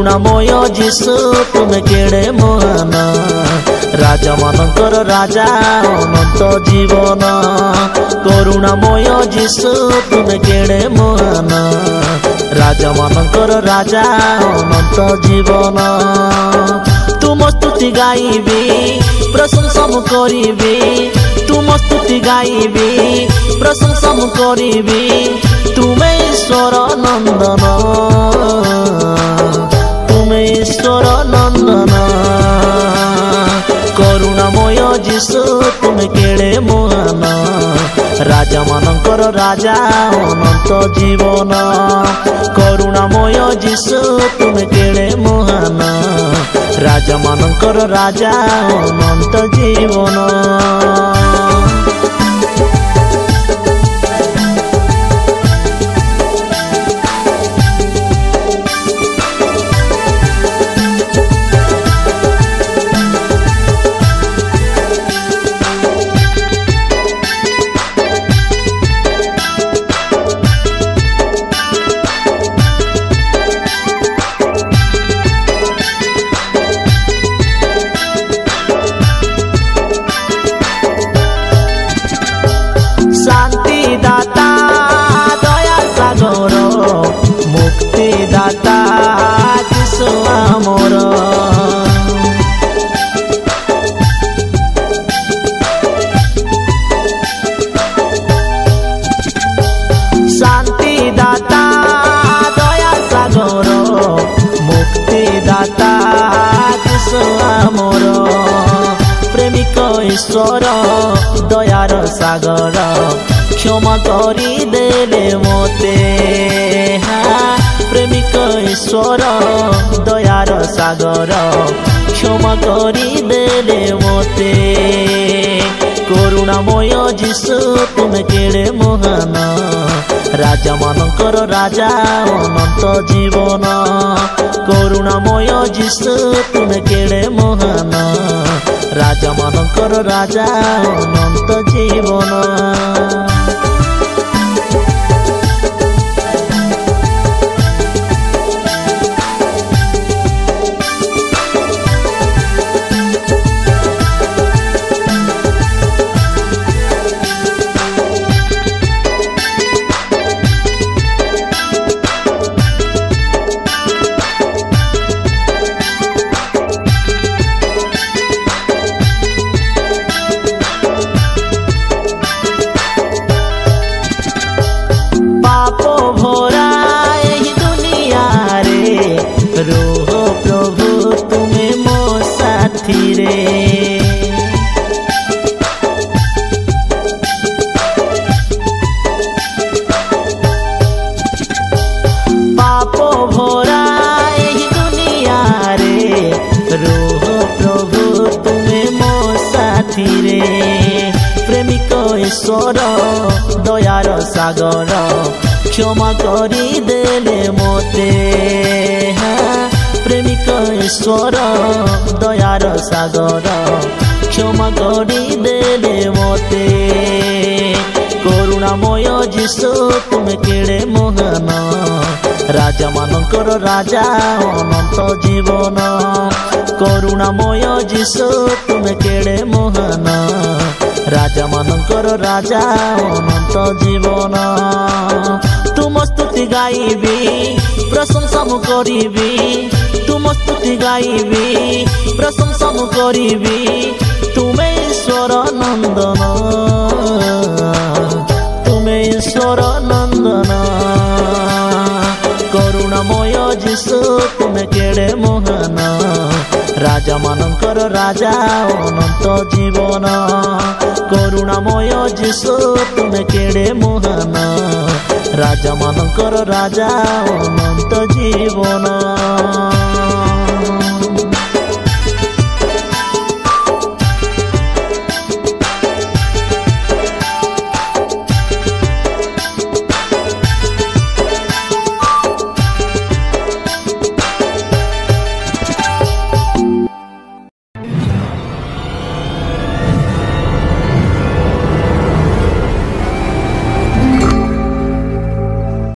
କରୁଣାମୟ ଯୀଶୁ ତୁମେ କେଡ଼େ ମହାନ, ରାଜା ମାନଙ୍କର ରାଜା ଅନନ୍ତ ଜୀବନ। କରୁଣାମୟ ଯୀଶୁ ତୁମେ କେଡ଼େ ମହାନ, ରାଜା ମାନଙ୍କର ରାଜା ଅନନ୍ତ ଜୀବନ। ତୁମ ସ୍ତୁତି ଗାଇବି, ପ୍ରଶଂସା ମୁଁ କରିବି, ତୁମ ସ୍ତୁତି ଗାଇବି, ପ୍ରଶଂସା ମୁଁ କରିବି। ତୁମେ ଈଶ୍ୱର ନନ୍ଦନ, ତୁମେ ଈଶ୍ୱର ନନ୍ଦନ। କରୁଣାମୟ ଯୀଶୁ ତୁମେ କେଡ଼େ ମହାନ, ରାଜା ମାନଙ୍କର ରାଜା ଅନନ୍ତ ଜୀବନ। କରୁଣାମୟ ଯୀଶୁ ତୁମେ କେଡ଼େ ମହାନ, ରାଜା ମାନଙ୍କର ରାଜା ଅନନ୍ତ ଜୀବନ। शांतिदाता दया सागर मुक्तिदाता यीशु आमर। शांतिदाता दया सागर मुक्तिदाता यीशु आमर। प्रेमिक ईश्वर दयार सागर क्षमा करी देले मोते। प्रेमिक ईश्वर दयार सागर क्षमा करी देले मोते। କରୁଣାମୟ ଯୀଶୁ ତୁମେ କେଡ଼େ ମହାନ, ରାଜା ମାନଙ୍କର ରାଜା ଅନନ୍ତ ଜୀବନ। କରୁଣାମୟ ଯୀଶୁ ତୁମେ କେଡ଼େ ମହାନ, ରାଜା ମାନଙ୍କର ରାଜା ଅନନ୍ତ ଜୀବନ। पाप भरा एही दुनिया रे, रोह प्रभु तुमे मो साथी रे। पाप भरा एही दुनिया रे, रोह प्रभु तुमे मो साथी रे। प्रेमिक ईश्वर दयार सागर क्षमा करी देले मोते। प्रेमिक ईश्वर दयार सागर क्षमा करी देले मोते। କରୁଣାମୟ ଯୀଶୁ ତୁମେ କେଡ଼େ ମହାନ, ରାଜା ମାନଙ୍କର ରାଜା ଅନନ୍ତ ଜୀବନ। କରୁଣାମୟ ଯୀଶୁ ତୁମେ କେଡ଼େ ମହାନ, ରାଜା ମାନଙ୍କର ରାଜା ଅନନ୍ତ ଜୀବନ। ତୁମ ସ୍ତୁତି ଗାଇବି, ପ୍ରଶଂସା ମୁଁ କରିବି, ତୁମ ସ୍ତୁତି ଗାଇବି, ପ୍ରଶଂସା ମୁଁ କରିବି। ତୁମେ ଈଶ୍ୱର ନନ୍ଦନ, ତୁମେ ଈଶ୍ୱର ନନ୍ଦନ। କରୁଣାମୟ ଯୀଶୁ ତୁମେ କେଡ଼େ ମହାନ, ରାଜା ମାନଙ୍କର ରାଜା ଅନନ୍ତ ଜୀବନ। କରୁଣାମୟ ଯୀଶୁ ତୁମେ କେଡ଼େ ମହାନ, ରାଜା ମାନଙ୍କର ରାଜା ଅନନ୍ତ ଜୀବନ।